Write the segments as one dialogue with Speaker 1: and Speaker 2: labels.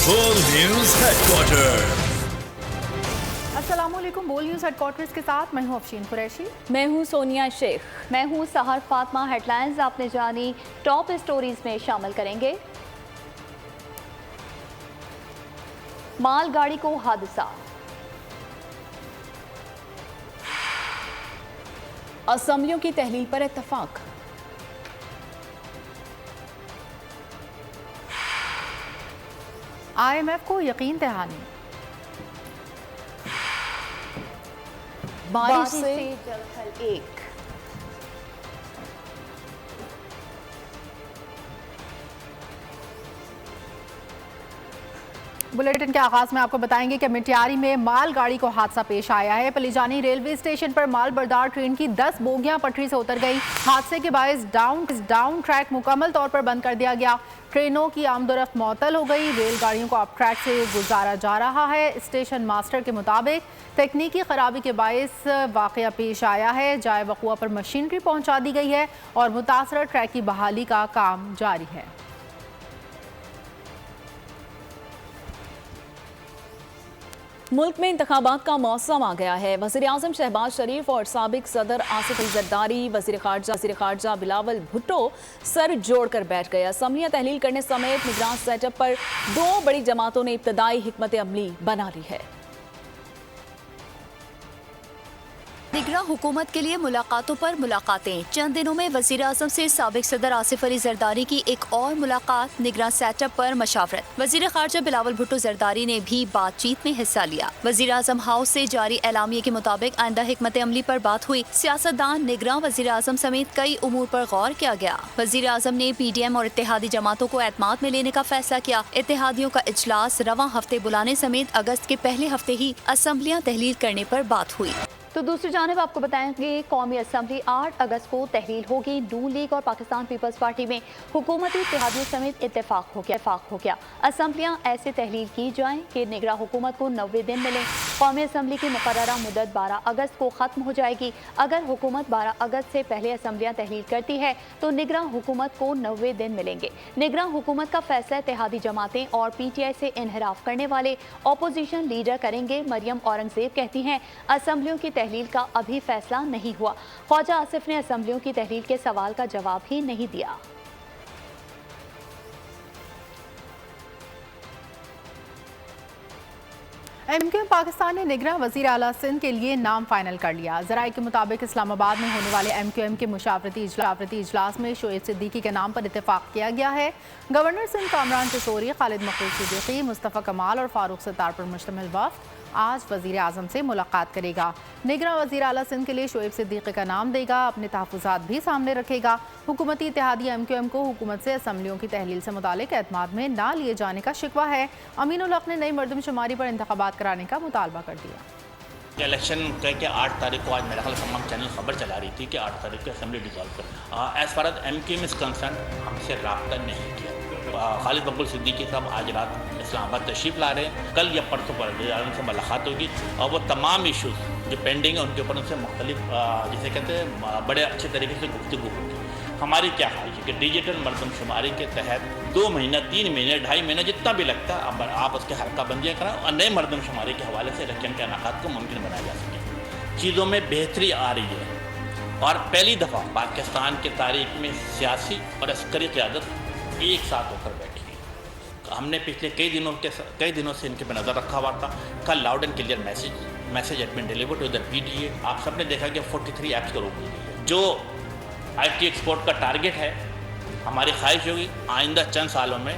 Speaker 1: बोल news headquarter.
Speaker 2: अस्सलाम वालेकुम। बोल न्यूज़ हेडक्वार्टर्स के साथ मैं हूं अफशीन कुरैशी।
Speaker 3: मैं हूं सोनिया शेख।
Speaker 4: मैं हूं सहर फातिमा। हेडलाइंस आपने जानी, टॉप स्टोरीज में शामिल करेंगे। मालगाड़ी को हादसा,
Speaker 3: असेंबलियों की तहलील पर इत्तफाक,
Speaker 2: IMF को यकीन दहानी,
Speaker 3: बारिश से
Speaker 4: जल थल एक।
Speaker 2: बुलेटिन के आगाज में आपको बताएंगे कि मिटियारी में मालगाड़ी को हादसा पेश आया है। पलीजानी रेलवे स्टेशन पर माल बरदार ट्रेन की 10 बोगियां पटरी से उतर गई। हादसे के बायस डाउन ट्रैक मुकम्मल तौर पर बंद कर दिया गया। ट्रेनों की आमदोरफ्त मुअत्तल हो गई। रेलगाड़ियों को अब ट्रैक से गुजारा जा रहा है। स्टेशन मास्टर के मुताबिक तकनीकी खराबी के बायस वाकया पेश आया है। जाए वक़ुआ पर मशीनरी पहुंचा दी गई है और मुतासरा ट्रैक की बहाली का काम जारी है।
Speaker 3: मुल्क में इंतखाबात का मौसम आ गया है। वज़ीर आज़म शहबाज शरीफ और साबिक सदर आसिफ अली ज़रदारी, वज़ीर ख़ारजा बिलावल भुट्टो सर जोड़कर बैठ गए। असम्बलियाँ तहलील करने समेत निगरान सेटअप पर 2 बड़ी जमातों ने इब्तदाई हिकमत अमली बना ली है।
Speaker 4: निगरान हुकूमत के लिए मुलाकातों पर मुलाकातें। चंद दिनों में वज़ीर आज़म से साबिक सदर आसिफ अली ज़रदारी की एक और मुलाकात। निगरान सेटअप पर मशावरत। वज़ीर ख़ारजा बिलावल भुट्टो ज़रदारी ने भी बातचीत में हिस्सा लिया। वज़ीर आज़म हाउस से जारी एलामिये के मुताबिक आइंदा हिकमत अमली पर बात हुई। सियासतदान, निगरान वज़ीर आज़म समेत कई उमूर पर गौर किया गया। वज़ीर आज़म ने PDM और इत्तेहादी जमातों को एतमाद में लेने का फैसला किया। इत्तेहादियों का इजलास रवां हफ्ते बुलाने समेत अगस्त के पहले हफ्ते ही असम्बलियाँ तहलील करने पर बात हुई। तो दूसरी जानिब आपको बताएंगे, कौमी असम्बली 8 अगस्त को तहलील होगी। नून लीग और पाकिस्तान पीपल्स पार्टी में हुकूमती इत्तेहादियों समेत इत्तेफाक हो गया। असम्बलियाँ ऐसे तहलील की जाएं कि निगरान हुकूमत को 90 दिन मिलें। कौमी असम्बली की मुकर्ररा मुद्दत 12 अगस्त को ख़त्म हो जाएगी। अगर हुकूमत 12 अगस्त से पहले असम्बलियाँ तहलील करती है तो निगरान हुकूमत को 90 दिन मिलेंगे। निगरान हुकूमत का फैसला इत्तेहादी जमातें और PTI से इनहराफ करने वाले अपोजिशन लीडर करेंगे। मरियम औरंगजेब कहती हैं, असम्बलियों की तहलील का अभी फैसला नहीं हुआ। ख्वाजा आसिफ ने असम्बलियों की तहलील के सवाल का जवाब ही नहीं दिया।
Speaker 2: MQM पाकिस्तान ने निगरान वज़ीर आला सिंध के लिए नाम फाइनल कर लिया। ज़राए के मुताबिक इस्लामाबाद में होने वाले MQM के मुशावरती इजलास में शोएब सिद्दीकी के नाम पर इत्तेफाक किया गया है। गवर्नर सिंध कामरान तिसोरी, खालिद मखबूल सिद्दीकी, मुस्तफ़ा कमाल और फारूक सत्तार पर मुश्तमिल वफ़द आज वज़ीर आज़म से मुलाकात करेगा। निगरान वज़ीर आला सिंध के लिए शोएब सिद्दीकी का नाम देगा। अपने तहफ़्फ़ुज़ात भी सामने रखेगा। हुकूमती इत्तेहादी MQM को हुकूमत से असम्बलियों की तहलील से मुतालिक एतमाद में ना लिए जाने का शिकवा है। अमीनुल हक ने नई मरदमशुमारी पर इंतखाबात कराने का मुतालबा कर दिया।
Speaker 5: इलेक्शन कह के 8 तारीख को आज मेरा ख्याल तमाम चैनल खबर चला रही थी कि 8 तारीख को असेंबली डिसॉल्व कर। As far as MQM is concern हमसे रब्ता नहीं किया। खालिद मखबूल सिद्दीकी साहब आज रात इस्लामाबाद तशरीफ़ ला रहे हैं। कल या परसों पर वज़ीर आज़म से मुलाकात होगी और वो तमाम इशूज़ जो पेंडिंग है उनके ऊपर उनसे मुख्तलिफ जिसे कहते हैं बड़े अच्छे तरीके से गुफ्तगू होगी। हमारी क्या ख्वाहिश है कि डिजिटल मरदमशुमारी के तहत 2 महीना, 3 महीने, 2.5 महीने जितना भी लगता है आप उसके हल्का बंदियाँ कराएं और नए मरदमशुमारी के हवाले से इलेक्शन के इनेकात को मुमकिन बनाया जा सके। चीज़ों में बेहतरी आ रही है और पहली दफ़ा पाकिस्तान की तारीख में सियासी और अस्करी क़यादत एक साथ होकर बैठी है। हमने पिछले कई दिनों से इनके पर नज़र रखा हुआ था। कल loud and clear message had been delivered to the PTA। आप सब ने देखा कि 43 ऐप्स को रोक दी गई। जो IT एक्सपोर्ट का टारगेट है, हमारी ख्वाहिश होगी आइंदा चंद सालों में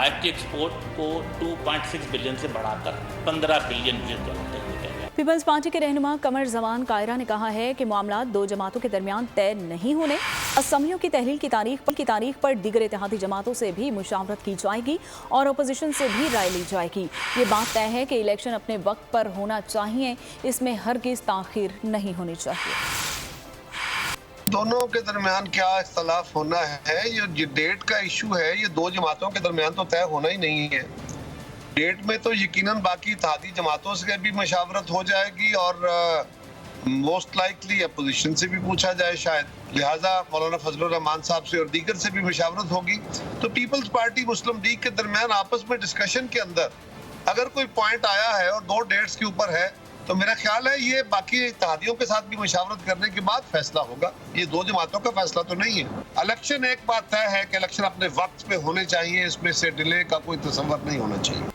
Speaker 5: IT एक्सपोर्ट को 2.6 बिलियन से बढ़ाकर 15 बिलियन US डॉलर तक लेकर गया।
Speaker 3: पीपल्स पार्टी के रहनुमा कमर जमान कायरा ने कहा है कि मामला 2 जमातों के दरमियान तय नहीं होने। असम्बलियों की तहलील की तारीख पर दीगर इत्तेहादी जमातों से भी मुशावरत की जाएगी और अपोजिशन से भी राय ली जाएगी। ये बात तय है कि इलेक्शन अपने वक्त पर होना चाहिए, इसमें हरगिज़ ताख़ीर नहीं होनी चाहिए।
Speaker 6: दोनों के दरमियान क्या इख्तलाफ होना है, ये डेट का इशू है, ये 2 जमातों के दरमियान तो तय होना ही नहीं है। डेट में तो यकीनन बाकी इत्तेहादी जमातों से भी मशावरत हो जाएगी और موسٹ لائکلی اپوزیشن سے بھی پوچھا جائے شاید، لہٰذا مولانا فضل الرحمان صاحب سے اور دیگر سے بھی مشاورت ہوگی. تو پیپلز پارٹی مسلم لیگ کے درمیان آپس میں ڈسکشن کے اندر اگر کوئی پوائنٹ آیا ہے اور 2 ڈیٹس کے اوپر ہے تو میرا خیال ہے یہ باقی اتحادیوں کے ساتھ بھی مشاورت کرنے کے بعد فیصلہ ہوگا. یہ 2 جماعتوں کا فیصلہ تو نہیں ہے. الیکشن ایک بات طے ہے کہ الیکشن اپنے وقت پہ ہونے چاہیے، اس میں سے ڈیلے کا کوئی تصور نہیں ہونا چاہیے.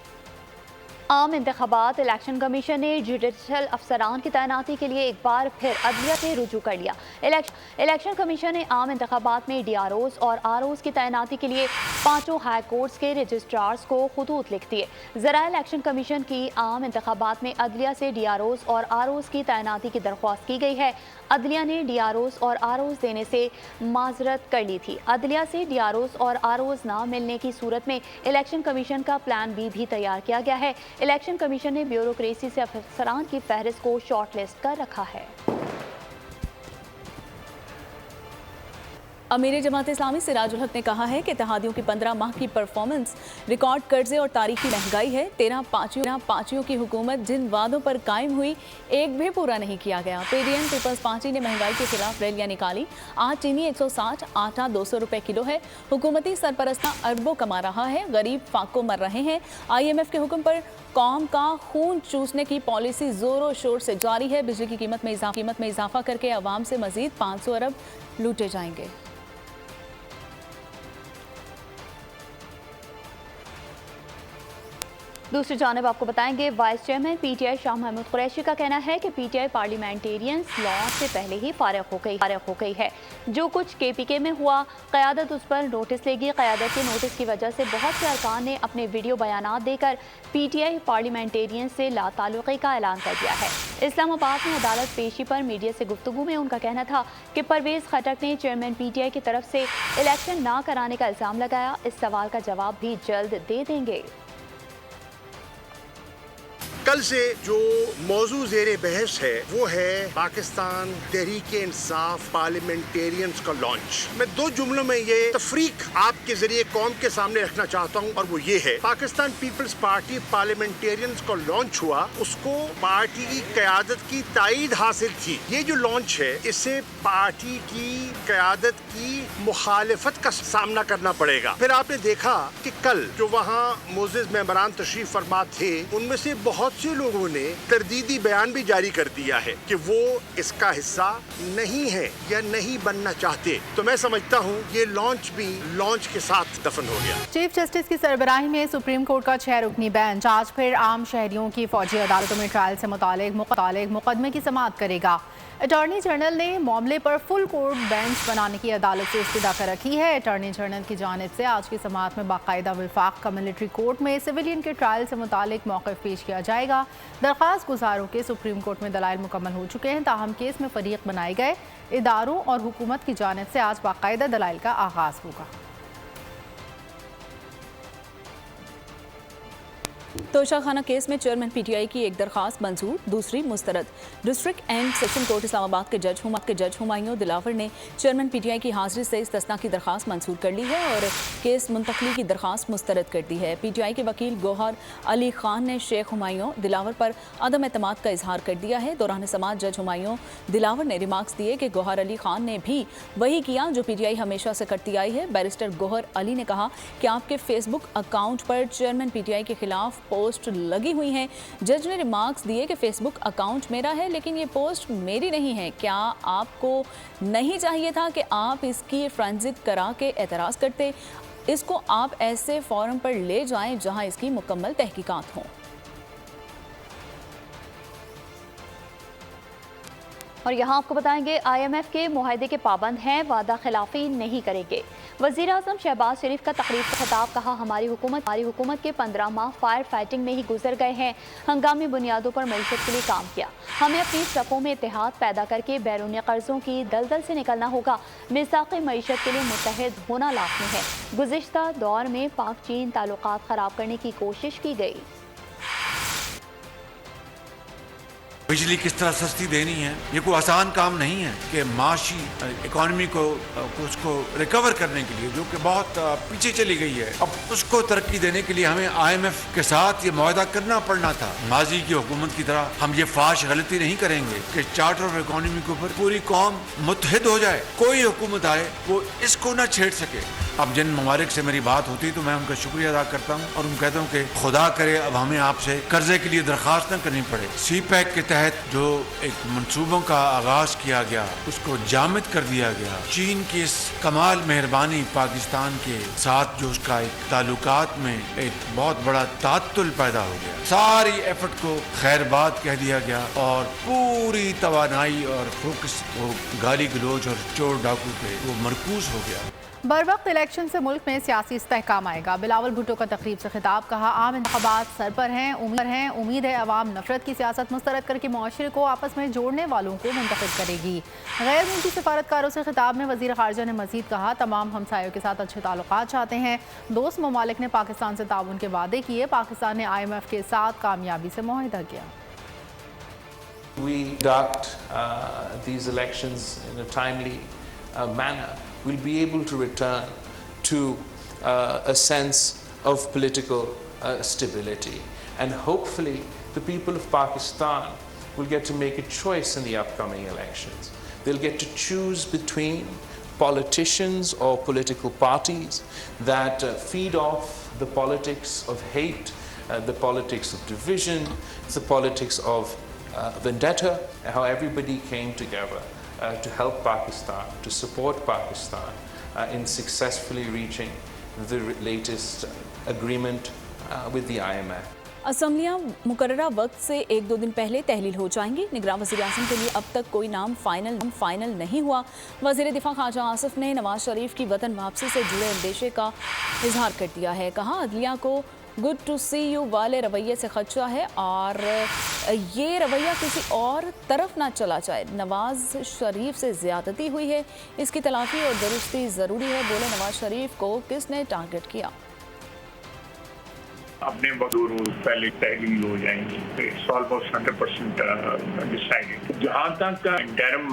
Speaker 4: عام انتخابات الیکشن کمیشن نے جوڈیشل افسران کی تعیناتی کے لیے ایک بار پھر عدلیہ سے رجوع کر لیا. الیکشن کمیشن نے عام انتخابات میں ڈی آر اوز اور آر اوز کی تعیناتی کے لیے 5 ہائی کورٹس کے رجسٹرارز کو خطوط لکھ دیے. ذرائع الیکشن کمیشن کی عام انتخابات میں عدلیہ سے ڈی آر اوز اور آر اوز کی تعیناتی کی درخواست کی گئی ہے. عدلیہ نے ڈی آر اوز اور آر اوز دینے سے معذرت کر لی تھی. عدلیہ سے ڈی آر اوز اور آر اوز نہ ملنے کی صورت میں الیکشن کمیشن کا پلان بی بھی تیار کیا گیا ہے. الیکشن کمیشن نے بیوروکریسی سے افسران کی فہرست کو شارٹ لسٹ کر رکھا ہے.
Speaker 3: امیر جماعت اسلامی سراج الحق نے کہا ہے کہ اتحادیوں کی 15 ماہ کی پرفارمنس ریکارڈ قرضے اور تاریخی مہنگائی ہے. 13 پانچیوں کی حکومت جن وعدوں پر قائم ہوئی ایک بھی پورا نہیں کیا گیا. P D M Peoples Party نے مہنگائی کے خلاف ریلیاں نکالی. آج چینی 160، آٹا 200 روپے کلو ہے. حکومتی سرپرستہ اربوں کما رہا ہے، غریب فاقوں مر رہے ہیں. آئی ایم ایف کے حکم پر قوم کا خون چوسنے کی پالیسی زور و شور سے جاری ہے. بجلی کی قیمت میں اضافہ کر کے عوام سے مزید 500 ارب لوٹے جائیں گے.
Speaker 4: دوسری جانب آپ کو بتائیں گے vice chairman P T I Shah Mahmood Qureshi کا کہنا ہے کہ P T I parliamentarians launch سے پہلے ہی فارغ ہو گئی ہے. جو کچھ کے پی کے میں ہوا قیادت اس پر نوٹس لے گی. قیادت کے نوٹس کی وجہ سے بہت سے ارکان نے اپنے ویڈیو بیانات دے کر پی ٹی آئی پارلیمنٹیرینز سے لا تعلقی کا اعلان کر دیا ہے. اسلام آباد میں عدالت پیشی پر میڈیا سے گفتگو میں ان کا کہنا تھا کہ پرویز خٹک نے چیئرمین پی ٹی آئی کی طرف سے الیکشن نہ کرانے کا الزام لگایا. اس سوال کا جواب بھی جلد دے دیں گے.
Speaker 7: کل سے جو موضوع زیر بحث ہے وہ ہے پاکستان تحریک انصاف پارلیمنٹیرینز کا لانچ. میں 2 جملوں میں یہ تفریق آپ کے ذریعے قوم کے سامنے رکھنا چاہتا ہوں اور وہ یہ ہے پاکستان پیپلز پارٹی پارلیمنٹیرینز کا لانچ ہوا، اس کو پارٹی کی قیادت کی تائید حاصل تھی. یہ جو لانچ ہے اس سے پارٹی کی قیادت کی مخالفت کا سامنا کرنا پڑے گا. پھر آپ نے دیکھا کہ کل جو وہاں معزز ممبران تشریف فرما تھے ان میں سے بہت سے لوگوں نے تردیدی بیان بھی جاری کر دیا ہے کہ وہ اس کا حصہ نہیں ہے یا نہیں بننا چاہتے. تو میں سمجھتا ہوں یہ لانچ بھی لانچ کے ساتھ دفن ہو گیا.
Speaker 2: چیف جسٹس کی سربراہی میں سپریم کورٹ کا 6 رکنی بینچ آج پھر عام شہریوں کی فوجی عدالتوں میں ٹرائل سے متعلق مقدمے کی سماعت کرے گا. اٹارنی جنرل نے معاملے پر فل کورٹ بینچ بنانے کی عدالت سے استدعا کر رکھی ہے. اٹارنی جنرل کی جانب سے آج کی سماعت میں باقاعدہ وفاق کا ملٹری کورٹ میں سویلین کے ٹرائل سے متعلق موقف پیش کیا جائے گا. درخواست گزاروں کے سپریم کورٹ میں دلائل مکمل ہو چکے ہیں، تاہم کیس میں فریق بنائے گئے اداروں اور حکومت کی جانب سے آج باقاعدہ دلائل کا آغاز ہوگا.
Speaker 3: توشہ خانہ کیس میں چیئرمین پی ٹی آئی کی ایک درخواست منظور، دوسری مسترد. ڈسٹرکٹ اینڈ سیشن کورٹ اسلام آباد کے جج ہمایوں دلاور نے چیئرمین پی ٹی آئی کی حاضری سے استثناء کی درخواست منظور کر لی ہے اور کیس منتقلی کی درخواست مسترد کر دی ہے. پی ٹی آئی کے وکیل گوہر علی خان نے شیخ ہمایوں دلاور پر عدم اعتماد کا اظہار کر دیا ہے. دوران سماعت جج ہمایوں دلاور نے ریمارکس دیے کہ گوہر علی خان نے بھی وہی کیا جو پی ٹی آئی ہمیشہ سے کرتی آئی ہے. بیرسٹر گوہر علی نے کہا کہ آپ کے فیس بک اکاؤنٹ پر چیئرمین پی ٹی آئی کے خلاف پوسٹ لگی ہوئی ہیں. جج نے ریمارکس دیے کہ فیس بک اکاؤنٹ میرا ہے لیکن یہ پوسٹ میری نہیں ہے. کیا آپ کو نہیں چاہیے تھا کہ آپ اس کی فرینزک کرا کے اعتراض کرتے؟ اس کو آپ ایسے فورم پر لے جائیں جہاں اس کی مکمل تحقیقات ہوں.
Speaker 4: اور یہاں آپ کو بتائیں گے آئی ایم ایف کے معاہدے کے پابند ہیں، وعدہ خلافی نہیں کریں گے. وزیر اعظم شہباز شریف کا تقریب کا خطاب، کہا ہماری حکومت کے 15 ماہ فائر فائٹنگ میں ہی گزر گئے ہیں. ہنگامی بنیادوں پر معیشت کے لیے کام کیا. ہمیں اپنی صفوں میں اتحاد پیدا کر کے بیرونی قرضوں کی دلدل سے نکلنا ہوگا. میثاق معیشت کے لیے متحد ہونا لازمی ہے. گزشتہ دور میں پاک چین تعلقات خراب کرنے کی کوشش کی گئی.
Speaker 8: बिजली किस तरह सस्ती देनी है। ये कोई आसान काम नहीं है कि माशी इकोनॉमी को उसको रिकवर करने के लिए जो कि बहुत पीछे चली गई है, अब उसको तरक्की देने के लिए हमें IMF के साथ ये मुआहदा करना पड़ना था। माजी की हुकूमत की तरह हम ये फाश गलती नहीं करेंगे कि चार्टर ऑफ इकोनॉमी के ऊपर पूरी कौम मुत्तहिद हो जाए, कोई हुकूमत आए वो इसको ना छेड़ सके। अब जिन ममालिक से मेरी बात होती है तो मैं उनका शुक्रिया अदा करता हूँ और उन कहता हूँ कि खुदा करे अब हमें आपसे कर्जे के लिए दरख्वास्त न करनी पड़े। CPEC के तहत जो एक मंसूबों का आगाज किया गया उसको जामिद कर दिया गया। चीन की इस कमाल मेहरबानी पाकिस्तान के साथ जो उसका एक ताल्लुकात में एक बहुत बड़ा तातुल पैदा हो गया, सारी एफर्ट को खैरबाद कह दिया गया और पूरी तवानाई और फोकस वो गाली गलोच और चोर डाकू पे वो मरकूज हो गया।
Speaker 2: बर वक्त इलेक्शन से मुल्क में सियासी इस्तेहकाम आएगा। बिलावल भुट्टो का तकरीब से खिताब, कहा आम इंतखाबात सर पर हैं, उम्मीद है अवाम नफरत की सियासत मुस्तरद करके मुआशरे को आपस में जोड़ने वालों को मुंतखब करेगी। गैर मुल्की सफारतकारों से खिताब में वज़ीर ख़ारजा ने मज़ीद कहा तमाम हमसायों के साथ अच्छे ताल्लुकात चाहते हैं। दोस्त ममालिक ने पाकिस्तान से ताउन के वादे किए, पाकिस्तान ने IMF के साथ कामयाबी से मुआहिदा किया।
Speaker 9: We conduct these elections in a timely manner, we'll be able to return to a sense of political stability, and hopefully the people of Pakistan will get to make a choice in the upcoming elections. They'll get to choose between politicians or political parties that feed off the politics of hate, the politics of division, the politics of vendetta, how everybody came together to help Pakistan, to support Pakistan in successfully reaching the latest agreement with the IMF.
Speaker 3: असम्बलियाँ मुकर्ररा वक्त से 1-2 दिन पहले तहलील हो जाएंगी। निगरान वज़ीर आज़म के लिए अब तक कोई नाम फाइनल नहीं हुआ। वज़ीर दिफा ख्वाजा आसिफ ने नवाज शरीफ की वतन वापसी से जुड़े अंदेशे का इजहार कर दिया है। कहा अदलिया को गुड टू सी यू वाले रवैये से खदशा है और ये रवैया किसी और तरफ ना चला जाए। नवाज शरीफ से ज़्यादती हुई है, इसकी तलाफ़ी और दुरुस्ती ज़रूरी है। बोले नवाज शरीफ को किसने टारगेट किया।
Speaker 10: अपने 2 रोज पहले तहलील हो जाएंगी। It's almost 100% decided. जहाँ तक इंटरिम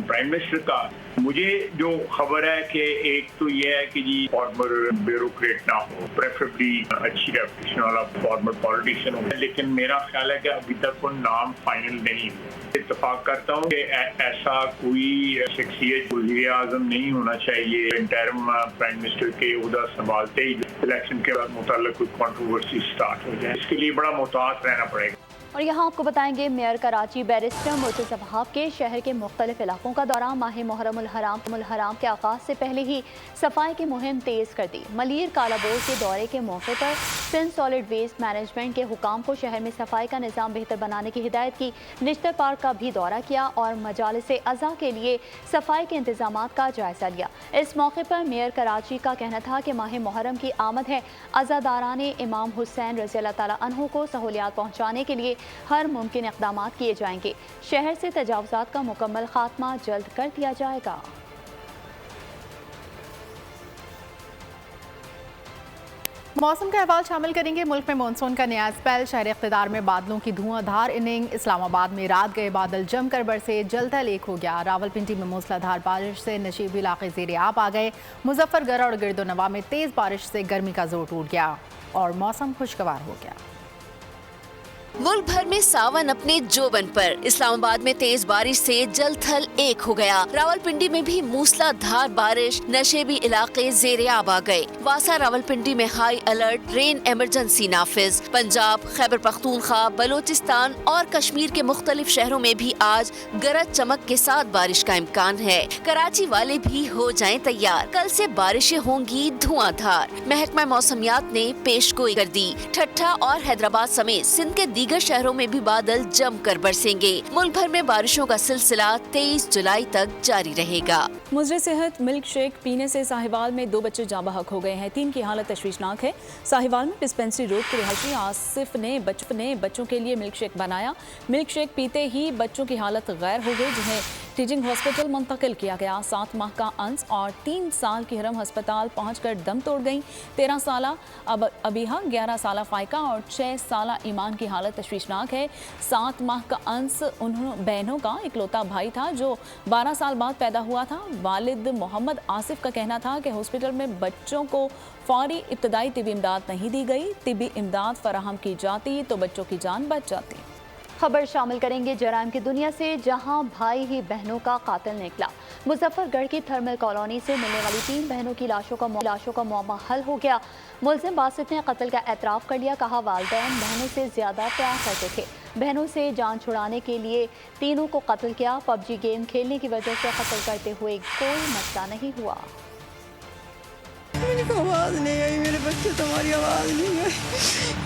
Speaker 10: प्राइम मिनिस्टर का मुझे जो खबर है कि एक तो ये है कि जी फॉर्मर ब्यूरोक्रेट ना हो, प्रेफरेबली अच्छी रेपुटेशन वाला फॉर्मर पॉलिटिशियन हो, लेकिन मेरा ख्याल है कि अभी तक कोई नाम फाइनल नहीं हुआ। इत्तेफाक करता हूँ कि ऐसा कोई शख्सियत वज़ीर आज़म नहीं होना चाहिए इंटरिम प्राइम मिनिस्टर के उहदा संभालते ही इलेक्शन के मुताल्लिक कोई कंट्रोवर्सी स्टार्ट हो जाए। इसके लिए बड़ा मुताहत रहना पड़ेगा।
Speaker 4: और यहाँ आपको बताएंगे मेयर कराची बैरिस्टर मुर्तज़ा वहाब के शहर के मुख्तलिफ इलाकों का दौरा। माह मुहर्रम उल हराम के आगाज़ से पहले ही सफाई की मुहिम तेज़ कर दी। मलीर कालाबोर के दौरे के मौके पर सिंध सॉलिड वेस्ट मैनेजमेंट के हुकाम को शहर में सफाई का निज़ाम बेहतर बनाने की हिदायत की। निश्तर पार्क का भी दौरा किया और मजालिस अज़ा के लिए सफाई के इंतजामात का जायज़ा लिया। इस मौके पर मेयर कराची का कहना था कि माह मुहर्रम की आमद है, अज़ादारान इमाम हुसैन रज़ी अल्लाह ताला अन्हु को सहूलियात पहुँचाने के लिए हर मुमकिन इक़दाम किए जाएंगे। शहर से तजावुज़ात का मुकम्मल खात्मा जल्द कर दिया जाएगा।
Speaker 2: मौसम का अहवाल शामिल करेंगे। मुल्क में मानसून का नया स्पेल, शहर इख्तिदार में बादलों की धुआंधार इनिंग। इस्लामाबाद में रात गए बादल जमकर बरसे, जलथल एक हो गया। रावलपिंडी में मूसलाधार बारिश से नशीबी इलाके ज़ेरे आब आ गए। मुजफ्फरगढ़ और गिरदोनवा में तेज़ बारिश से गर्मी का जोर टूट गया और मौसम खुशगवार हो गया।
Speaker 11: मुल्क भर में सावन अपने जोबन पर। इस्लामाबाद में तेज बारिश से जलथल एक हो गया। रावलपिंडी में भी मूसलाधार बारिश, नशेबी इलाके ज़ेरे आब आ गए। वासा रावलपिंडी में हाई अलर्ट, रेन इमरजेंसी नाफिज। पंजाब, खैबर पख्तूनख्वा, बलोचिस्तान और कश्मीर के मुख्तलिफ शहरों में भी आज गरज चमक के साथ बारिश का इम्कान है। कराची वाले भी हो जाएं तैयार, कल से बारिशें होंगी धुआंधार। महकमा मौसमियात ने पेशगोई कर दी। ठट्ठा और हैदराबाद समेत सिंध के दीगर शहरों में भी बादल जमकर बरसेंगे। मुल्क भर में बारिशों का सिलसिला 23 जुलाई तक जारी रहेगा।
Speaker 3: मुजरे सेहत मिल्क शेक पीने से साहिवाल में 2 बच्चे जाँ बहक हो गए हैं। 3 की हालत तशवीशनाक है। साहिवाल में डिस्पेंसरी रोड के रिहायशी आसिफ ने बच्चों के लिए मिल्क शेक बनाया। मिल्क शेक पीते ही बच्चों की हालत गैर हो गई, जिन्हें टीचिंग हॉस्पिटल मुंतकिल किया गया। 7 माह का अंस और 3 साल की हिरम अस्पताल पहुंचकर दम तोड़ गई। 13 साला अबीहा, 11 साला फाइका और 6 साला ईमान की हालत तशवीशनाक है। 7 माह का अंस उन बहनों का इकलौता भाई था जो 12 साल बाद पैदा हुआ था। वालिद मोहम्मद आसिफ का कहना था कि हॉस्पिटल में बच्चों को फौरी इब्तदाई तिबी इमदाद नहीं दी गई। तिबी इमदाद फराहम की जाती तो बच्चों की जान बच जाती।
Speaker 12: खबर शामिल करेंगे जराइम की दुनिया से, जहां भाई ही बहनों का कातिल निकला। मुजफ्फरगढ़ की थर्मल कॉलोनी से मिलने वाली 3 बहनों की लाशों का मुअम्मा हल हो गया। मुलजिम बासित ने कत्ल का एतराफ़ कर लिया। कहा वालिदैन बहनों से ज़्यादा प्यार करते थे, बहनों से जान छुड़ाने के लिए तीनों को कत्ल किया। पबजी गेम खेलने की वजह से कत्ल करते हुए कोई मसला नहीं हुआ।
Speaker 13: मेरी आवाज़ नहीं आई, मेरे बच्चे तुम्हारी आवाज़ नहीं आई,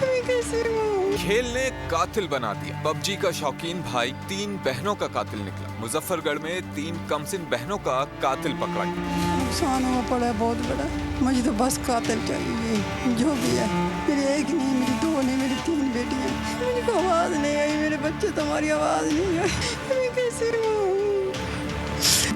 Speaker 13: मैं कैसे हूँ?
Speaker 14: खेल ने कातिल बना दिया। पबजी का शौकीन भाई 3 बहनों का कातिल निकला। मुजफ्फरगढ़ में 3 कमसिन बहनों का कातिल पकड़ा गया।
Speaker 13: नुकसान हुआ पड़ा है बहुत बड़ा, मुझे तो बस कातिल चाहिए जो भी है। मेरी एक नहीं, मेरी 2 नहीं, मेरी 3 बेटियाँ। मेरी आवाज़ नहीं आई, मेरे बच्चे तुम्हारी आवाज़ नहीं आई, मैं कैसे हूँ?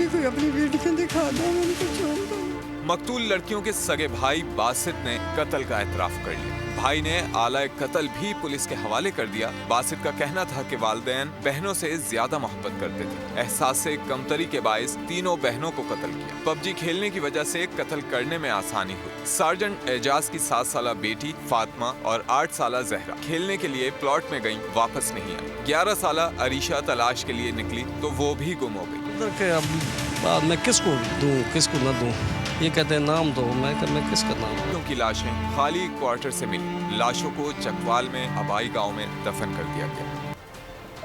Speaker 13: कोई अपनी बेटियाँ दिखा दो, मैंने कुछ छोड़ दो।
Speaker 14: मकतूल लड़कियों के सगे भाई बासित ने कत्ल का एतराफ़ कर लिया। भाई ने आला कत्ल भी पुलिस के हवाले कर दिया। बासित का कहना था कि वालिदैन बहनों से ज्यादा मोहब्बत करते थे। एहसास से कमतरी के बाइस तीनों बहनों को कत्ल किया। पबजी खेलने की वजह से कत्ल करने में आसानी हुई। सार्जेंट एजाज की 7 साला बेटी फातिमा और 8 साला जहरा खेलने के लिए प्लॉट में गई, वापस नहीं आई। 11 साला अरीशा तलाश के लिए निकली तो वो भी गुम हो गई।
Speaker 15: बाद में किसको दूं किसको न दूं, ये कहते हैं नाम दो, मैं किसका नाम दूं?
Speaker 14: उनकी लाशें खाली क्वार्टर से मिली। लाशों को चकवाल में अबाई गांव में दफन कर दिया गया।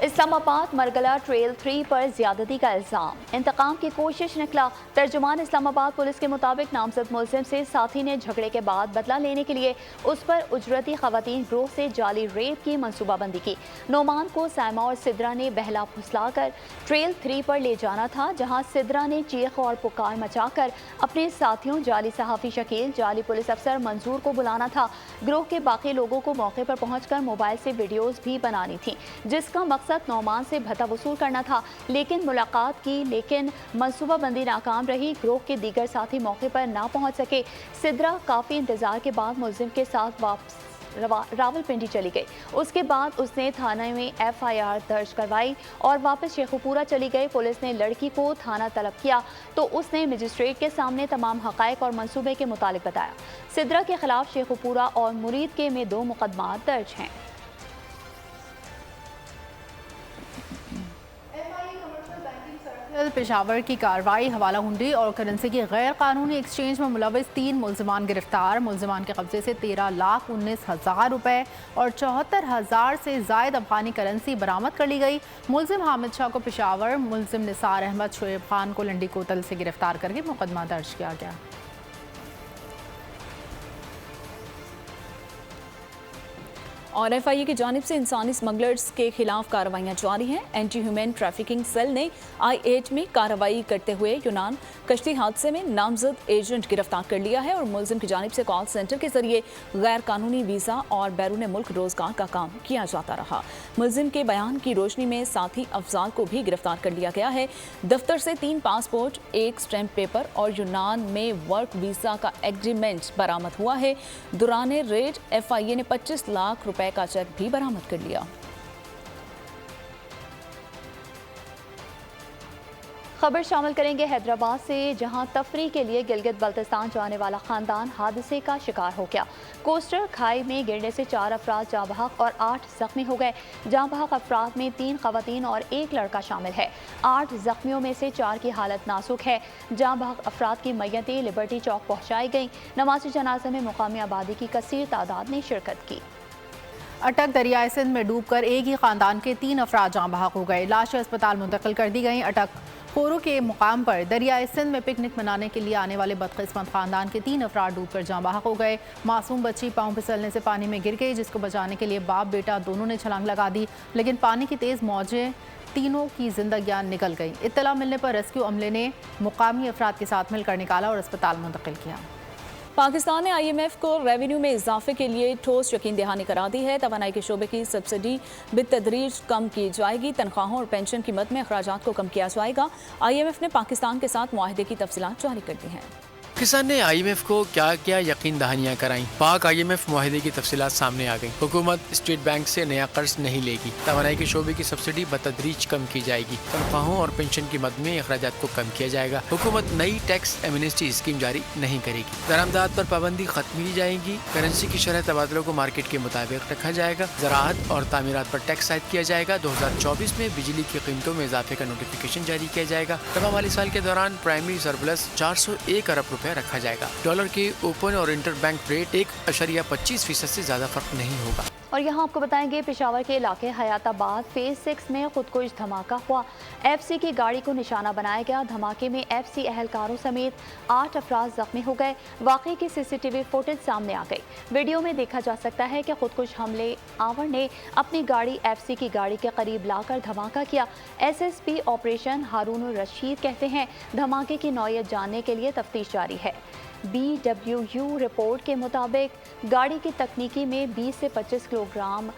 Speaker 12: इस्लामाबाद मरगला ट्रेल 3 पर ज्यादती का इल्जाम, इंतकाम की कोशिश निकला। तर्जुमान इस्लामाबाद पुलिस के मुताबिक नामजद मुलजिम से साथी ने झगड़े के बाद बदला लेने के लिए उस पर उजरती खवातीन ग्रोह से जाली रेप की मंसूबाबंदी की। नोमान को सैमा और सिद्रा ने बहला फुसला कर ट्रेल 3 पर ले जाना था, जहां सिद्रा ने चीख और पुकार मचाकर अपने साथियों जाली सहाफ़ी शकील, जाली पुलिस अफसर मंजूर को बुलाना था। ग्रोह के बाकी लोगों को मौके पर पहुंचकर मोबाइल से वीडियोस भी बनानी थी, जिसका मकसद नौमान से भत्ता वसूल करना था। लेकिन मुलाकात की, लेकिन मंसूबाबंदी नाकाम रही। ग्रोह के दीगर साथी मौके पर ना पहुंच सके। सिद्रा काफ़ी इंतजार के बाद मुलजिम के साथ वापस रावलपिंडी चली गई। उसके बाद उसने थाने में FIR दर्ज करवाई और वापस शेखुपुरा चली गई। पुलिस ने लड़की को थाना तलब किया तो उसने मजिस्ट्रेट के सामने तमाम हक़ाइक़ और मंसूबे के मुतालिक बताया। सिद्रा के खिलाफ शेखुपुरा और मुरीद के में 2 मुकदमात दर्ज हैं।
Speaker 2: पेशावर की कार्रवाई, हवाला हुंडी और करेंसी की गैर कानूनी एक्सचेंज में मुलविस 3 मुलजिमान गिरफ्तार। मुलजिमान के कब्जे से 13,19,000 रुपए और 74,000 से जायद अफगानी करेंसी बरामद कर ली गई। मुलजिम हामिद शाह को पेशावर, मुलजिम निसार अहमद शोएब खान को लंडी कोतल से गिरफ्तार करके मुकदमा दर्ज किया गया।
Speaker 3: और FIA की जानिब से इंसानी स्मगलर्स के खिलाफ कार्रवाइयाँ जारी हैं। एंटी ह्यूमन ट्रैफिकिंग सेल ने I-8 में कार्रवाई करते हुए यूनान कश्ती हादसे में नामजद एजेंट गिरफ्तार कर लिया है और मुलजिम की जानिब से कॉल सेंटर के जरिए गैर कानूनी वीज़ा और बैरून मुल्क रोजगार का काम किया जाता रहा। मुलजिम के बयान की रोशनी में साथी अफजाल को भी गिरफ्तार कर लिया गया है। दफ्तर से 3 पासपोर्ट, 1 स्टैम्प पेपर और यूनान में वर्क वीज़ा का एग्रीमेंट बरामद हुआ है। दौरान रेड FIA ने 25 लाख रुपए का चेक भी बरामद कर लिया।
Speaker 12: खबर शामिल करेंगे हैदराबाद से, जहां तफरी के लिए गिलगित बल्तिस्तान जाने वाला खानदान हादसे का शिकार हो गया। कोस्टर खाई में गिरने से 4 अफराद जाँ बहक और 8 जख्मी हो गए। जाँ बहक अफराद में 3 खवातीन और 1 लड़का शामिल है। 8 जख्मियों में से 4 की हालत नाजुक है। जाँ बहक अफराद की मैयतें लिबर्टी चौक पहुँचाई गई। नमाज़ जनाज़े में मुकामी आबादी की कसीर तादाद ने शिरकत की।
Speaker 2: अटक दरियाए सिंध में डूबकर एक ही खानदान के 3 अफराद जाँ बहक हो गए। लाशें अस्पताल मुंतकिल कर दी गईं। अटक खोरू के मुकाम पर दरियाए सिंध में पिकनिक मनाने के लिए आने वाले बदकिस्मत खानदान के 3 अफराद डूबकर जाँ बहक हो गए। मासूम बच्ची पाँव फिसलने से पानी में गिर गई, जिसको बचाने के लिए बाप बेटा दोनों ने छलांग लगा दी, लेकिन पानी की तेज़ मौजें तीनों की जिंदगियां निकल गई। इत्तला मिलने पर रेस्क्यू अमले ने मुकामी अफराद के साथ मिलकर निकाला और अस्पताल मुंतकिल किया।
Speaker 3: पाकिस्तान ने IMF को रेवेन्यू में इजाफे के लिए ठोस यकीन दहानी करा दी है। तवानाई के शोबे की सब्सिडी बितदरीज कम की जाएगी। तनख्वाहों और पेंशन की मद में अखराजात को कम किया जाएगा। IMF ने पाकिस्तान के साथ मुआहदे की तफसीलात जारी कर दी हैं।
Speaker 16: पाकिस्तान ने IMF को क्या क्या यकीन दहानियाँ कराई। पाक IMF मुआहदे की तफसीलात सामने आ गई। हुकूमत स्टेट बैंक से नया कर्ज नहीं लेगी। तवानाई के शोबे की सब्सिडी बतदरीज कम की जाएगी। तनख्वाहों और पेंशन की मद में अखराजात को कम किया जाएगा। हुकूमत नई टैक्स एमनेस्टी स्कीम जारी नहीं करेगी। दरामदात पर पाबंदी खत्म की जाएगी। करेंसी की शरह तबादलों को मार्केट के मुताबिक रखा जाएगा। ज़राअत और तामीरात पर टैक्स आयद किया जाएगा। 2024 में बिजली की कीमतों में इजाफे का नोटिफिकेशन जारी किया जाएगा। तमाम माली साल के दौरान प्राइमरी सरप्लस 401 अरब रुपए रखा जाएगा। डॉलर के ओपन और इंटर बैंक रेट 1.25% से ज्यादा फर्क नहीं होगा।
Speaker 12: और यहाँ आपको बताएंगे पेशावर के इलाके हयाताबाद फेज 6 में खुदकुश धमाका हुआ। FC की गाड़ी को निशाना बनाया गया। धमाके में FC एहलकारों समेत 8 अफराद जख्मी हो गए। वाक़े की CCTV फुटेज सामने आ गई। वीडियो में देखा जा सकता है कि खुदकुश हमले आवर ने अपनी गाड़ी FC की गाड़ी के करीब लाकर धमाका किया। SSP ऑपरेशन हारून रशीद कहते हैं धमाके की नौयत जानने के लिए तफ्तीश जारी है। BWU रिपोर्ट के मुताबिक गाड़ी की तकनीकी में 20 से 25 किलोग्राम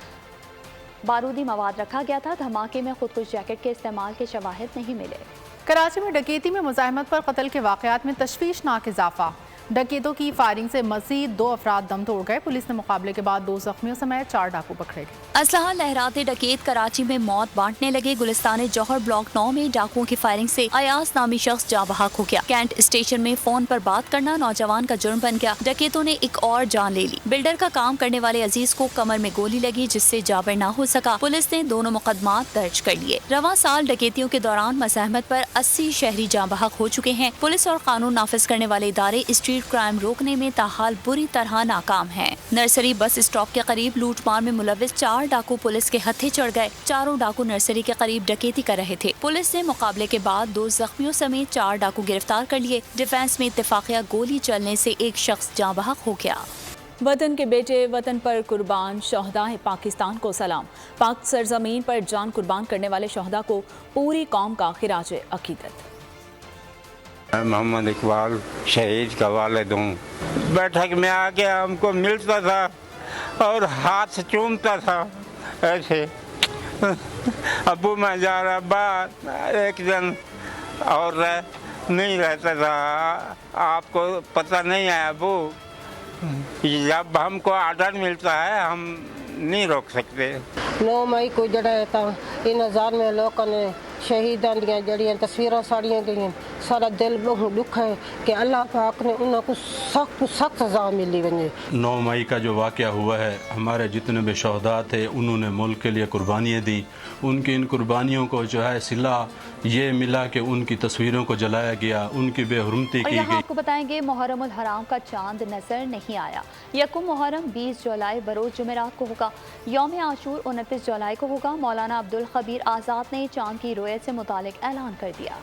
Speaker 12: बारूदी मवाद रखा गया था। धमाके में खुदकुश जैकेट के इस्तेमाल के शवाहिद नहीं मिले।
Speaker 2: कराची में डकैती में मुज़ाहमत पर कत्ल के वाक़यात में तशवीशनाक इजाफा। डकैतों की फायरिंग से मज़ीद 2 अफराद दम तोड़ गए। पुलिस ने मुकाबले के बाद 2 जख्मियों समेत 4 डाकू पकड़े गए।
Speaker 4: असलहा लहराते डकैत कराची में मौत बांटने लगे। गुलिस्तान जौहर ब्लॉक 9 में डाकुओं की फायरिंग से अयाज नामी शख्स जाँ बहक हो गया। कैंट स्टेशन में फोन पर बात करना नौजवान का जुर्म बन गया। डकैतों ने एक और जान ले ली। बिल्डर का काम करने वाले अजीज को कमर में गोली लगी जिससे जाबर न हो सका। पुलिस ने दोनों मुकदमात दर्ज कर लिए। रवां साल डकैतियों के दौरान मज़ाहमत पर 80 शहरी जाँ बहक हो चुके हैं। पुलिस और कानून नाफिज करने वाले इदारे स्ट्रीट क्राइम रोकने में ताहाल बुरी तरह नाकाम हैं। नर्सरी बस स्टॉप के करीब लूटमार में मुलविस 4 डाकू पुलिस के हत्थे चढ़ गए। चारों डाकू नर्सरी के करीब डकैती कर रहे थे। पुलिस ने मुकाबले के बाद 2 जख्मियों समेत 4 डाकू गिरफ्तार कर लिए। डिफेंस में इत्तेफाकिया गोली चलने से एक शख्स जाँ बहक हो गया।
Speaker 3: वतन के बेटे वतन पर कुर्बान शहदाए पाकिस्तान को सलाम। पाक सरजमीन पर जान कुर्बान करने वाले शहदा को पूरी कौम का खिराज अकीदत।
Speaker 17: मोहम्मद इकबाल शहीद का वालिद हूँ। बैठक में आके हमको मिलता था और हाथ से चूमता था ऐसे। अबू मैं जा रहा बात एक दिन और नहीं रहता था। आपको पता नहीं है अबू, जब हमको आर्डर मिलता है हम नहीं रोक सकते।
Speaker 18: 9 मई को जड़ा इन हजार में लोगों ने शहीदां दियां जड़ियां तस्वीरां साड़ियां गई। सारा दिल बहुत दुख है कि अल्लाह पाक ने उनको सख्त सजा मिली वने।
Speaker 19: 9 मई का जो वाक़या हुआ है, हमारे जितने भी शहदा थे उन्होंने मुल्क के लिए कुर्बानियाँ दी। उनकी इन कुर्बानियों को जो है सिला ये मिला कि उनकी तस्वीरों को जलाया गया, उनकी बेहुरमती की गई।
Speaker 12: आपको बताएंगे मुहर्रम उल हराम का चांद नजर नहीं आया। यकुम मुहर्रम 20 जुलाई बरोज जुमेरात को होगा। यौम आशूर 29 जुलाई को होगा। मौलाना अब्दुल खबीर आज़ाद ने चांद की रोयत से मुतालिक ऐलान कर दिया।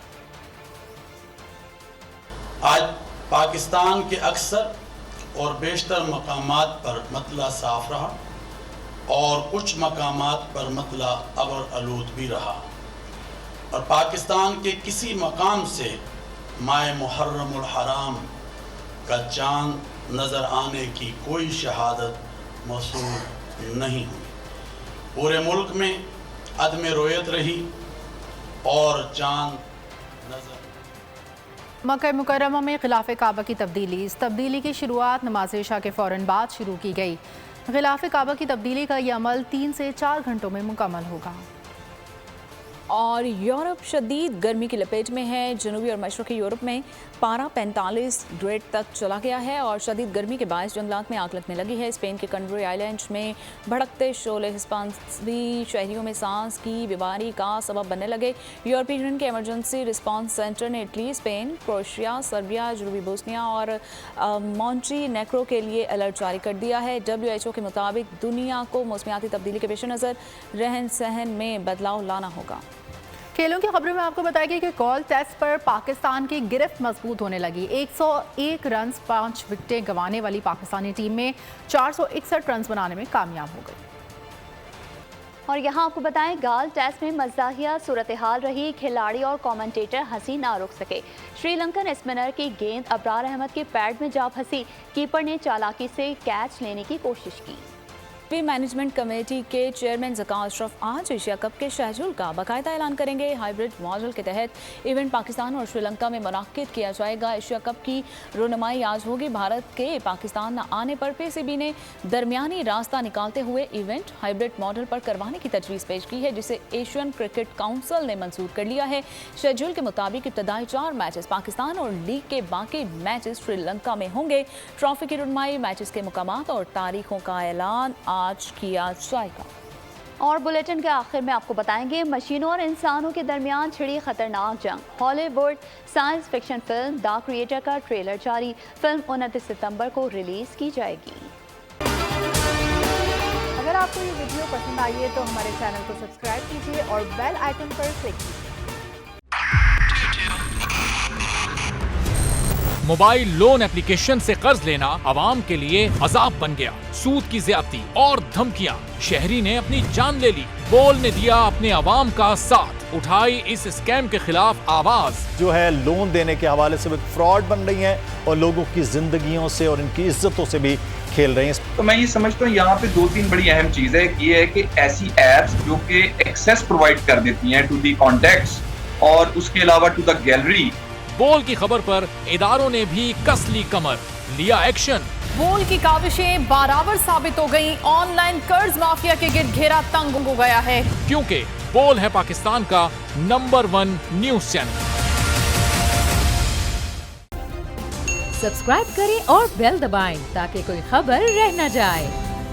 Speaker 20: आज पाकिस्तान के अक्सर और बेशतर मकामात पर मतला साफ रहा और कुछ मकामात पर मतला अबर आलूद भी रहा और पाकिस्तान के किसी मकाम से माह मुहर्रम उल हराम का चांद नज़र आने की कोई शहादत मौसूल नहीं हुई। पूरे मुल्क में अदम रोयत रही और चांद नज़र।
Speaker 2: मक्का मुकर्रमा में खिलाफ काबा की तब्दीली। इस तब्दीली की शुरुआत नमाज इशा के फ़ौरन बाद शुरू की गई। खिलाफ काबा की तब्दीली का यह अमल 3 से 4 घंटों में मुकम्मल होगा।
Speaker 3: और यूरोप शदीद गर्मी की लपेट में है। जनूबी और मशरक़ी यूरोप में पारा 45 ग्रेड तक चला गया है और शदीद गर्मी के बायस जंगलात में आग लगने लगी है। स्पेन के कैनरी आइलैंड में भड़कते शोले हिस्पानी शहरियों में सांस की बीमारी का सबब बनने लगे। यूरोपीय यूनियन के एमरजेंसी रिस्पांस सेंटर ने इटली, स्पेन, क्रोएशिया, सर्बिया, जनूबी बोस्निया और मॉन्टेनेग्रो के लिए अलर्ट जारी कर दिया है। WHO के मुताबिक दुनिया को मौसमियाती तब्दीली के पेश नज़र रहन सहन में बदलाव लाना होगा।
Speaker 2: खेलों की खबरों में आपको बताएंगे कि कॉल टेस्ट पर पाकिस्तान की गिरफ्त मजबूत होने लगी। 101 रन 5 विकेटें गंवाने वाली पाकिस्तानी टीम में 461 रन बनाने में कामयाब हो गई।
Speaker 12: اور یہاں آپ کو بتائیں گال ٹیسٹ میں مزاحیہ صورتحال رہی، کھلاڑی اور کومنٹیٹر ہنسی نہ روک سکے۔ شری لنکن اسپنر کی گیند ابرار احمد کے پیڈ میں جا پھنسی، کیپر نے چالاکی سے کیچ لینے کی کوشش کی۔
Speaker 3: مینجمنٹ کمیٹی کے چیئرمین ذکا اشرف آج ایشیا کپ کے شیڈول کا باقاعدہ اعلان کریں گے۔ ہائیبرڈ ماڈل کے تحت ایونٹ پاکستان اور شری لنکا میں منعقد کیا جائے گا۔ ایشیا کپ کی رونمائی آج ہوگی۔ بھارت کے پاکستان نہ آنے پر پی سی بی نے درمیانی راستہ نکالتے ہوئے ایونٹ ہائیبرڈ ماڈل پر کروانے کی تجویز پیش کی ہے، جسے ایشین کرکٹ کونسل نے منظور کر لیا ہے۔ شیڈول کے مطابق ابتدائی 4 میچز پاکستان اور لیگ کے باقی میچز شری لنکا میں ہوں گے۔ ٹرافی کی رونمائی، میچز کے مقامات اور تاریخوں کا اعلان آج کیا جائے گا۔
Speaker 12: اور بلیٹن کے آخر میں آپ کو بتائیں گے مشینوں اور انسانوں کے درمیان چھڑی خطرناک جنگ۔ ہالی would science fiction film the creator کا ٹریلر جاری، فلم 29 ستمبر کو ریلیز کی جائے گی۔
Speaker 2: اگر آپ کو یہ ویڈیو پسند آئی ہے تو ہمارے چینل کو سبسکرائب کیجیے اور بیل آئیکن پر کلک کیجیے۔
Speaker 21: موبائل لون اپلیکیشن سے قرض لینا عوام کے لیے عذاب بن گیا۔ سود کی زیادتی اور دھمکیاں، شہری نے اپنی جان لے لی۔ بول نے دیا اپنے عوام کا ساتھ، اٹھائی اس اسکیم کے خلاف آواز۔
Speaker 22: جو ہے لون دینے کے حوالے سے فراڈ بن رہی ہیں اور لوگوں کی زندگیوں سے اور ان کی عزتوں سے بھی کھیل رہی ہیں۔
Speaker 23: تو میں یہ سمجھتا ہوں یہاں پہ 2-3 بڑی اہم چیز ہے، یہ ہے کہ ایسی ایپس جو کہ ایکسیس پرووائڈ کر دیتی ہیں ٹو دی کانٹیکٹس اور اس کے علاوہ ٹو دا گیلری۔
Speaker 21: بول کی خبر پر اداروں نے بھی کس لی کمر، لیا ایکشن۔
Speaker 2: بول کی کاوشیں برابر ثابت ہو گئیں، آن لائن قرض مافیا کے گرد گھیرا تنگ ہو گیا ہے،
Speaker 21: کیونکہ بول ہے پاکستان کا نمبر 1 نیوز چینل۔
Speaker 24: سبسکرائب کریں اور بیل دبائیں تاکہ کوئی خبر رہ نہ جائے۔